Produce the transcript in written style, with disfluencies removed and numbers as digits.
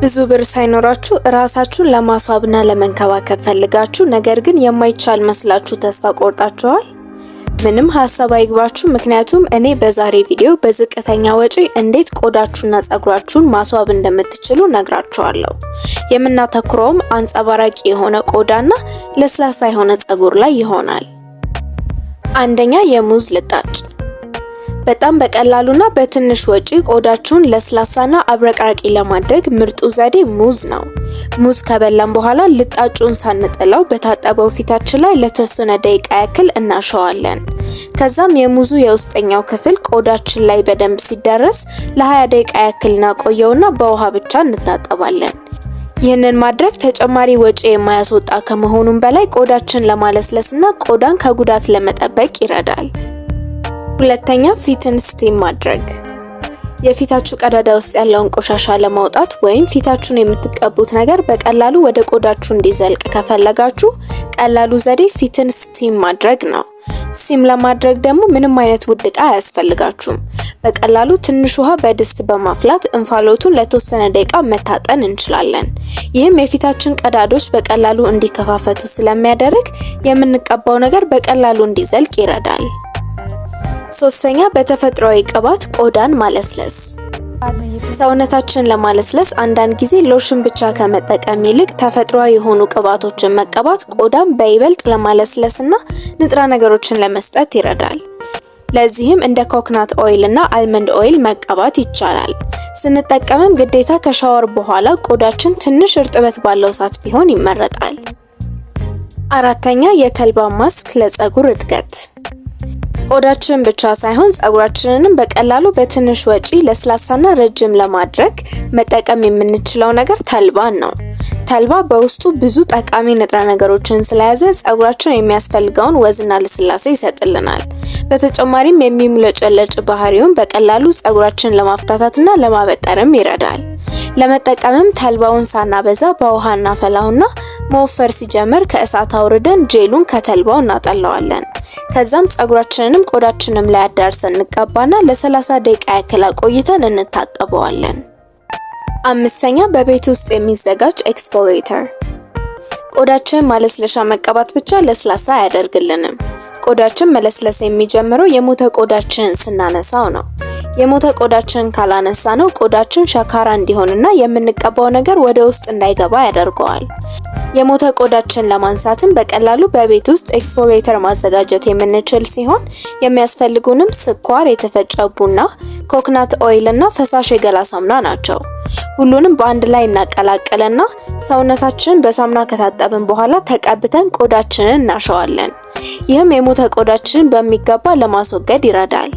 ብዙ ብር ሳይኖራችሁ ራሳችሁን ለማስዋብና ለመንከባከብ ፈልጋችሁ ነገር ግን የማይቻል መስላችሁ ተስፋ ቆርጣችኋል? ምንም ሐሳብ አይግባችሁ፣ ምክንያቱም እኔ በዛሬ ቪዲዮ በዝቅተኛ ወጪ እንዴት ቆዳችሁና ጸጉራችሁን ማስዋብ እንደምትችሉ ነግራችኋለሁ። የምናተኩረውም አንጸባራቂ የሆነ ቆዳና ለስላሳ የሆነ ጸጉር ላይ ይሆናል። አንደኛ፣ የሙዝ ልጣጭ። በጣም በቀላሉና በትንሽ ወጪ ቆዳችሁን ለስላሳና አብረቅራቂ ለማድረግ ምርጡ ዘዴ ሙዝ ነው። ሙዝ ከበላን በኋላ ልጣጩን ሳንጥለው በታጠበው ፊታችን ላይ ለተወሰነ ደቂቃ ያክል እናሸዋለን። ከዛም የሙዙ የውስጠኛው ክፍል ቆዳችን ላይ በደንብ ሲዳረስ ለ20 ደቂቃ ያክል እናቆየውና በውሃ ብቻ እንታጠባለን። ይህንን ማድረግ ተጨማሪ ወጪ የማያስወጣ ከመሆኑም በላይ ቆዳችን ለማለስለስና ቆዳን ከጉዳት ለመጠበቅ ይረዳል። ሁለተኛ፣ ፊትን ስቲም ማድረግ። የፊታችሁ ቀዳዳ ውስጥ ያለውን ቆሻሻ ለማውጣት ወይም ፊታችሁን የምትቀቡት ነገር በቀላሉ ወደ ቆዳችሁ እንዲዘልቅ ከፈለጋችሁ ቀላሉ ዘዴ ፊትን ስቲም ማድረግ ነው። ስቲም ለማድረግ ደግሞ ምንም አይነት ውድ ዕቃ አያስፈልጋችሁም። በቀላሉ ትንሽ ውሃ በድስት በማፍላት እንፋሎቱን ለተወሰነ ደቂቃ መታጠን እንችላለን። ይህም የፊታችን ቀዳዳዎች በቀላሉ እንዲከፋፈቱ ስለሚያደርግ የምንቀባው ነገር በቀላሉ እንዲዘልቅ ይረዳል። ሶስተኛ፣ በተፈጥሯዊ ቅባት ቆዳን ማለስለስ። ሰውነታችንን ለማለስለስ አንዳንድ ጊዜ ሎሽን ብቻ ከመጠቀም ይልቅ ተፈጥሯዊ የሆኑ ቅባቶችን መቀባት ቆዳን በይበልጥ ለማለስለስና ንጥረ ነገሮችን ለመስጠት ይረዳል። ለዚህም እንደ ኮኮናት ኦይል እና አልመንድ ኦይል መቀባት ይቻላል። ስንጠቀምም ግዴታ ከሻወር በኋላ ቆዳችን ትንሽ እርጥበት ባለው ሰዓት ቢሆን ይመረጣል። አራተኛ፣ የተልባ ማስክ ለጸጉር እድገት። ቆዳችን ብቻ ሳይሆን ጸጉራችንንም በቀላሉ በትንሽ ወጪ ለስላሳና ረጅም ለማድረግ መጠቀም የምንችለው ነገር ተልባን ነው። ተልባ በውስጡ ብዙ ጠቃሚ ንጥረ ነገሮችን ስለያዘ ጸጉራችን የሚያስፈልገውን ወዝና ለስላሴ ይሰጥልናል። በተጨማሪም የሚሙለጨለጭ ባህሪውን በቀላሉ ጸጉራችንን ለማፍታታትና ለማበጠርም ይረዳል። ለመጠቀምም ተልባውን ሳናበዛ በውሃ እናፈላውና መወፈር ሲጀምር ከእሳት አውርደን ጄሉን ከተልባው እናጠለዋለን። ከዛም ጸጉራችንንም ቆዳችንም ላይ አዳርሰን እንቀባና ለ30 ደቂቃ ያክል ቆይተን እንታጠበዋለን። አምስተኛ፣ በቤት ውስጥ የሚዘጋጅ ኤክስፎሊየተር። ቆዳችን ማለስለሻ መቀባት ብቻ ለስላሳ አያደርግልንም። ቆዳችን መለስለስ የሚጀምረው የሞተ ቆዳችንን ስናነሳው ነው። የሞተ ቆዳችንን ካላነሳ ነው ቆዳችን ሸካራ እንዲሆንና የምንቀባው ነገር ወደ ውስጥ እንዳይገባ ያደርገዋል። የሞተ ቆዳችን ለማንሳትም በቀላሉ በቤት ውስጥ ኤክስፎሊየተር ማዘጋጀት የምንችል ሲሆን የሚያስፈልጉንም ስኳር፣ የተፈጨ ቡና፣ ኮኮናት ኦይል እና ፈሳሽ የገላ ሳሙና ናቸው። ሁሉንም በአንድ ላይ እናቀላቅልና ሰውነታችንን በሳሙና ከታጠብን በኋላ ተቀብተን ቆዳችንን እናሸዋለን። ይህም የሞተ ቆዳችንን በሚገባ ለማስወገድ ይረዳል።